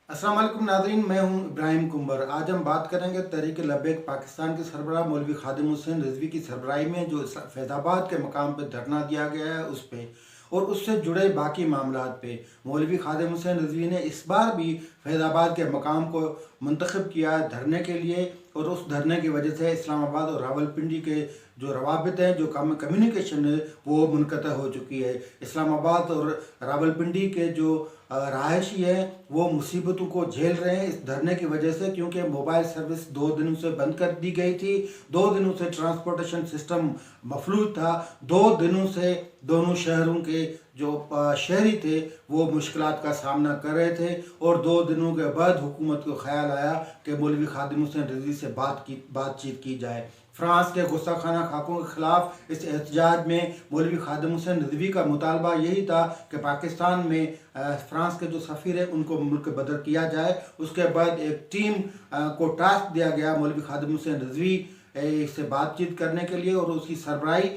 अस्सलाम वालेकुम नाज़रीन, मैं हूं इब्राहिम कुंबर। आज हम बात करेंगे तहरीक लब्बैक पाकिस्तान के सरबराह मौलवी खादिम हुसैन रिजवी की सरबराही में जो फैज़ाबाद के मकाम पर धरना दिया गया है उस पर और उससे जुड़े बाकी मामलात पे। मौलवी खादिम हुसैन रिजवी ने इस बार भी फैज़ाबाद के मकाम को मुंतखब किया है धरने के लिए और उस धरने की वजह से इस्लामाबाद और रावलपिंडी के जो रवाबित हैं, जो कम्युनिकेशन है, वो मुनक़ता हो चुकी है। इस्लामाबाद और रावलपिंडी के जो रहायशी हैं वो मुसीबतों को झेल रहे हैं इस धरने की वजह से, क्योंकि मोबाइल सर्विस 2 दिनों से बंद कर दी गई थी। 2 दिनों से ट्रांसपोर्टेशन सिस्टम मफलूज था। 2 दिनों से दोनों शहरों के जो शहरी थे वो मुश्किलात का सामना कर रहे थे और 2 दिनों के बाद हुकूमत को ख्याल आया कि मौलवी खादिम हुसैन रिजवी से बातचीत की जाए। फ्रांस के गुस्ताखाना खाकों के खिलाफ इस एहतजाज में मौलवी खादिम हुसैन रिजवी का मुतालबा यही था कि पाकिस्तान में फ्रांस के जो सफ़ीर हैं उनको मुल्क बदर किया जाए। उसके बाद एक टीम को टास्क दिया गया मौलवी खादिम हुसैन रिजवी से बातचीत करने के लिए और उसकी सरबराही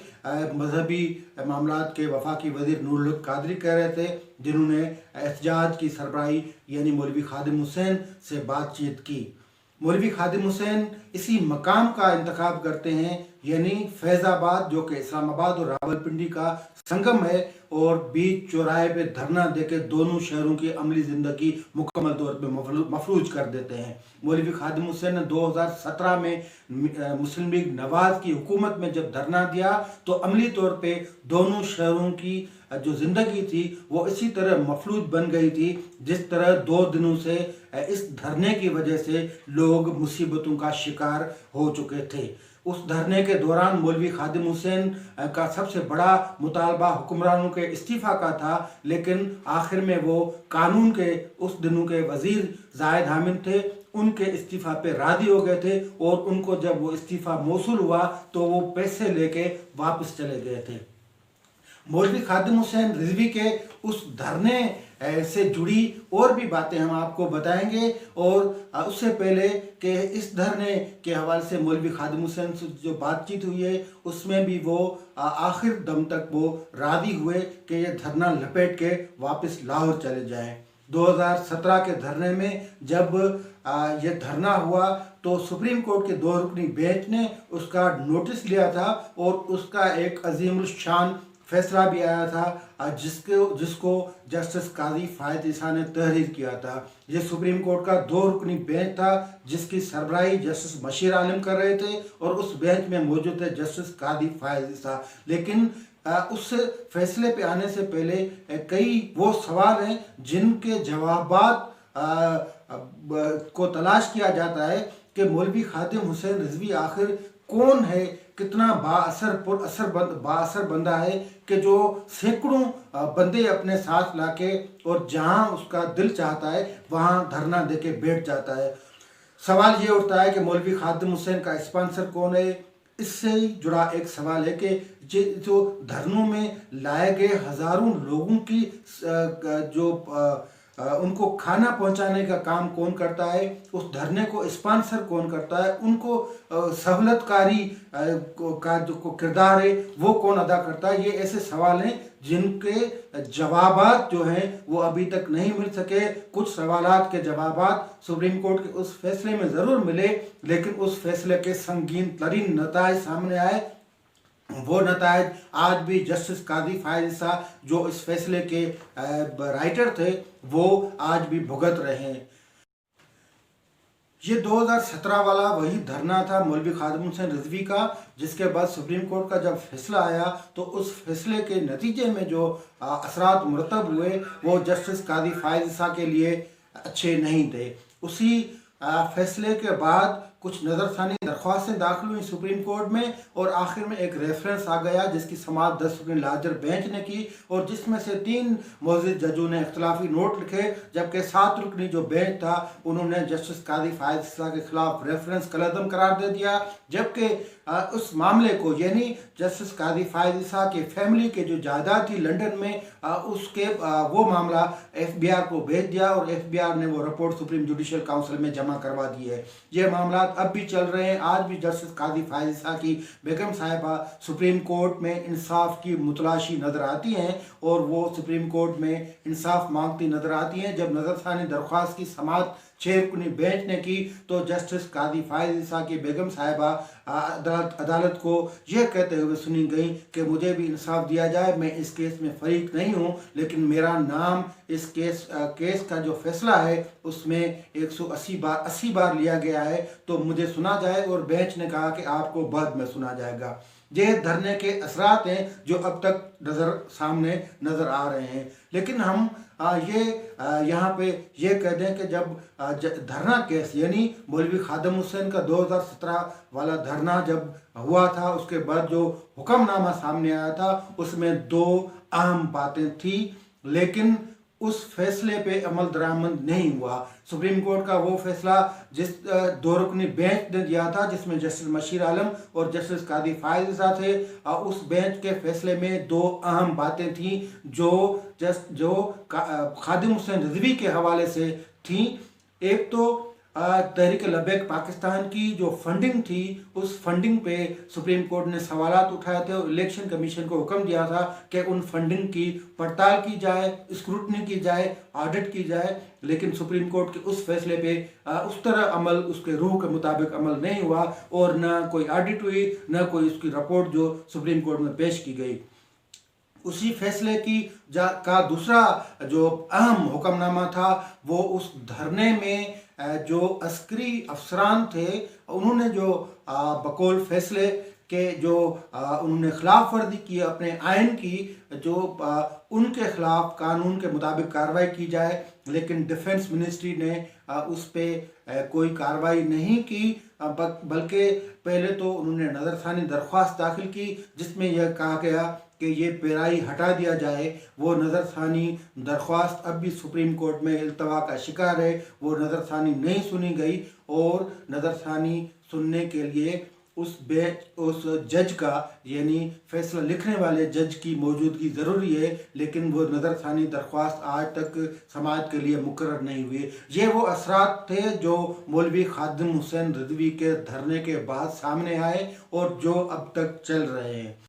मजहबी मामलात के वफाकी वजीर नूरुल हक कादरी कह रहे थे, जिन्होंने एहतजाज की सरबराही यानी मौलवी खादिम हुसैन से बातचीत की। मौलवी खादिम हुसैन इसी मकाम का इंतखाब करते हैं यानी फैज़ाबाद, जो कि इस्लामाबाद और रावलपिंडी का संगम है, और बीच चौराहे पे धरना देकर दोनों शहरों की अमली ज़िंदगी मुकम्मल तौर पे मफलूज कर देते हैं। मौलवी खादिम हुसैन ने 2017 में मुस्लिम लीग नवाज की हुकूमत में जब धरना दिया तो अमली तौर पे दोनों शहरों की जो ज़िंदगी थी वो इसी तरह मफलूज बन गई थी जिस तरह 2 दिनों से इस धरने की वजह से लोग मुसीबतों का शिकार हो चुके थे। उस धरने के दौरान मौलवी खादिम हुसैन का सबसे बड़ा मुतालबा हुक्मरानों के इस्तीफ़ा का था, लेकिन आखिर में वो कानून के उस दिनों के वज़ीर जाहिद हामिद थे, उनके इस्तीफ़ा पे राज़ी हो गए थे और उनको जब वो इस्तीफ़ा मौसूल हुआ तो वो पैसे लेके वापस चले गए थे। मौलवी खादिम हुसैन रिजवी के उस धरने से जुड़ी और भी बातें हम आपको बताएंगे और उससे पहले कि इस धरने के हवाले से मौलवी खादिम हुसैन से जो बातचीत हुई है उसमें भी वो आखिर दम तक वो राज़ी हुए कि ये धरना लपेट के वापस लाहौर चले जाएं। 2017 के धरने में जब ये धरना हुआ तो सुप्रीम कोर्ट के 2 रुकनी बेंच ने उसका नोटिस लिया था और उसका एक अजीमुल शान फैसला भी आया था जिसको जस्टिस काजी फायद ईसा ने तहरीर किया था। ये सुप्रीम कोर्ट का 2 रुकनी बेंच था जिसकी सरबराही जस्टिस बशीर आलम कर रहे थे और उस बेंच में मौजूद थे जस्टिस काजी फायद ईसा। लेकिन उस फैसले पे आने से पहले कई वो सवाल हैं जिनके जवाबात को तलाश किया जाता है कि मौलवी खादिम हुसैन रिजवी आखिर कौन है, कितना बाअसर बंदा है कि जो सैकड़ों बंदे अपने साथ लाके और जहां उसका दिल चाहता है वहां धरना देके बैठ जाता है। सवाल ये उठता है कि मौलवी खादिम हुसैन का स्पॉन्सर कौन है। इससे ही जुड़ा एक सवाल है कि जो धरनों में लाए गए हज़ारों लोगों की जो उनको खाना पहुंचाने का काम कौन करता है, उस धरने को स्पॉन्सर कौन करता है, उनको सहूलतकारी का जो किरदार है वो कौन अदा करता है। ये ऐसे सवाल हैं जिनके जवाबात जो हैं वो अभी तक नहीं मिल सके। कुछ सवालात के जवाबात सुप्रीम कोर्ट के उस फैसले में ज़रूर मिले, लेकिन उस फैसले के संगीन तरीन नताइज सामने आए। वो नताइज आज भी जस्टिस काजी फायद ईसा जो इस फैसले के राइटर थे वो आज भी भुगत रहे हैं। ये 2017 वाला वही धरना था मौलवी खादिम हुसैन रिजवी का, जिसके बाद सुप्रीम कोर्ट का जब फैसला आया तो उस फैसले के नतीजे में जो असरात मुरतब हुए वो जस्टिस काजी फायद ईसा के लिए अच्छे नहीं थे। उसी फैसले के बाद कुछ नज़रसानी दरख्वास्तें दाखिल हुई सुप्रीम कोर्ट में और आखिर में एक रेफरेंस आ गया जिसकी समाअत 10 रुकनी लार्जर बेंच ने की और जिसमें से 3 मोअज़्ज़िज़ जजों ने इख्तलाफी नोट लिखे, जबकि 7 रुकनी जो बेंच था उन्होंने जस्टिस काजी फायद ईसा के खिलाफ रेफरेंस कलअदम करार दे दिया। जबकि उस मामले को, यानी जस्टिस काजी फायद ईसा के फैमिली के जो जायदाद थी लंदन में, उसके वो मामला FBI को भेज दिया और FBI ने वो रिपोर्ट सुप्रीम जुडिशल काउंसिल में जमा करवा दी है। ये मामला अब भी चल रहे हैं। आज भी जस्टिस काजी फायद ईसा की बेगम साहिबा सुप्रीम कोर्ट में इंसाफ की मुतलाशी नजर आती हैं और वो सुप्रीम कोर्ट में इंसाफ मांगती नजर आती हैं। जब नजरसानी दरख्वास्त की समाअत 6 रुकनी बेंच ने की तो जस्टिस काजी फायद ईसा की बेगम साहिबा अदालत को यह कहते हुए सुनी गई कि मुझे भी इंसाफ दिया जाए, मैं इस केस में फरीक नहीं हूँ, लेकिन मेरा नाम इस केस का जो फैसला है उसमें 180 बार लिया गया है, तो मुझे सुना जाए। और बेंच ने कहा कि आपको बाद में सुना जाएगा। ये धरने के असरात हैं जो अब तक सामने नज़र आ रहे हैं। लेकिन हम यहाँ पे ये कह दें कि जब धरना केस, यानी मौलवी खादिम हुसैन का 2017 वाला धरना जब हुआ था, उसके बाद जो हुक्मनामा सामने आया था उसमें 2 अहम बातें थी, लेकिन उस फैसले पे अमल दरामद नहीं हुआ। सुप्रीम कोर्ट का वो फैसला जिस 2 रुकनी बेंच ने दिया था, जिसमें जस्टिस मशीर आलम और जस्टिस कादी फायद ईसा थे, उस बेंच के फैसले में 2 अहम बातें थीं जो खादिम हुसैन रिजवी के हवाले से थीं। एक तो तहरीक लब्बैक पाकिस्तान की जो फंडिंग थी, उस फंडिंग पे सुप्रीम कोर्ट ने सवालात उठाए थे और इलेक्शन कमीशन को हुक्म दिया था कि उन फंडिंग की पड़ताल की जाए, स्क्रूटनी की जाए, ऑडिट की जाए। लेकिन सुप्रीम कोर्ट के उस फैसले पे उस तरह अमल, उसके रूह के मुताबिक अमल नहीं हुआ और न कोई ऑडिट हुई, न कोई उसकी रिपोर्ट जो सुप्रीम कोर्ट में पेश की गई। उसी फैसले का दूसरा जो अहम हुक्मनामा था, वो उस धरने में जो अस्करी अफसरान थे, उन्होंने जो बकौल फैसले के जो उन्होंने खिलाफ वर्जी की अपने आइन की, जो उनके खिलाफ कानून के मुताबिक कार्रवाई की जाए, लेकिन डिफेंस मिनिस्ट्री ने उस पर कोई कार्रवाई नहीं की, बल्कि पहले तो उन्होंने नज़रसानी दरख्वास्त दाखिल की जिसमें यह कहा गया कि ये पेराई हटा दिया जाए। वो नज़रसानी दरख्वास्त अब भी सुप्रीम कोर्ट में इल्तवा का शिकार है। वो नज़रसानी नहीं सुनी गई और नज़रसानी सुनने के लिए उस जज का, यानी फैसला लिखने वाले जज की मौजूदगी ज़रूरी है, लेकिन वो नज़रसानी दरख्वास्त आज तक समाज के लिए मुकर्रर नहीं हुई। ये वो असरात थे जो मौलवी खादिम हुसैन रिजवी के धरने के बाद सामने आए और जो अब तक चल रहे हैं।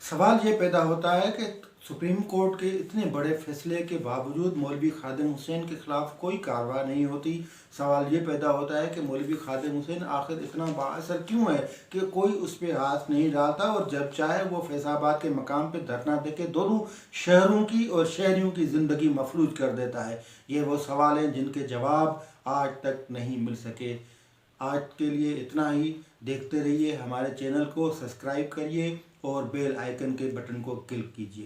सवाल ये पैदा होता है कि सुप्रीम कोर्ट के इतने बड़े फैसले के बावजूद मौलवी खादिम हुसैन के खिलाफ कोई कार्रवाई नहीं होती। सवाल ये पैदा होता है कि मौलवी खादिम हुसैन आखिर इतना बाअसर क्यों है कि कोई उस पर हाथ नहीं डालता और जब चाहे वो फैज़ाबाद के मकाम पे धरना देके दोनों शहरों की और शहरियों की ज़िंदगी मफलूज कर देता है। ये वो सवाल हैं जिनके जवाब आज तक नहीं मिल सके। आज के लिए इतना ही। देखते रहिए, हमारे चैनल को सब्सक्राइब करिए और बेल आइकन के बटन को क्लिक कीजिए।